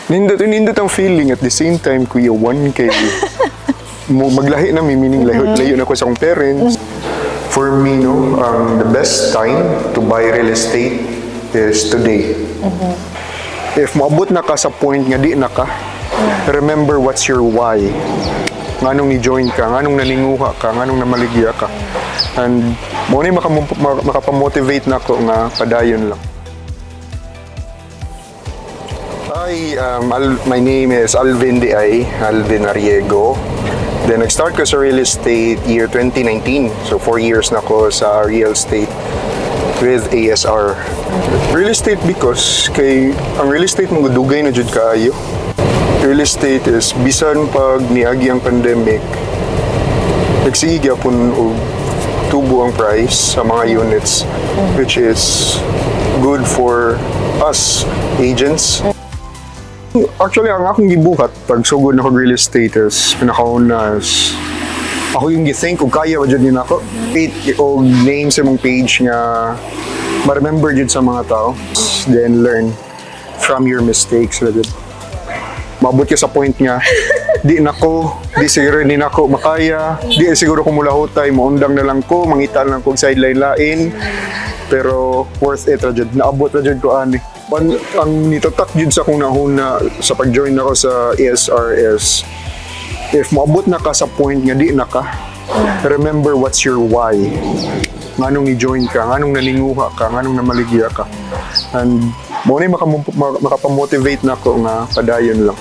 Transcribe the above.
Nindot ang feeling at the same time, Kuya, 1K. Maglahi na, meaning layo na ko sa akong parents. For me, no, the best time to buy real estate is today. If maabot na ka sa point nga di na ka, remember what's your why. Nganong ni-join ka, nganong naninguha ka, nganong namaligya ka. And mo ni makapamotivate na ko nga padayon lang. Hi, my name is Alvin Alvin Arriego. Then nag-start ko sa real estate year 2019. So 4 years na ko sa real estate with ASR. Real estate because ang real estate mo dugay na jud kaayo. Real estate is bisan pag niagi ang pandemic, nagsige gyapon og tubo ang price sa mga units, which is good for us agents. Actually, ang akong gibuhat pag sugod na ko real estate is pinakauna is ako yung gi-think kung kaya ba dyan din ako. O name sa mong page nga ma-remember dyan sa mga tao. Then learn from your mistakes. Mabot ka sa point nga, di siguro din ako makaya, di siguro ko mula hutay, maundang na lang ko, mangita lang ko sideline lain. Pero worth it ra jud, naabot ra jud ko ani. Ang nitatak jud sa akong nahuna sa pag-join ako sa ASR is if maabot na ka sa point nga di na ka, remember what's your why. Nganong ni-join ka, nganong naninguha ka, nganong namaligya ka. And mo ni makapamotivate na ko nga padayon lang.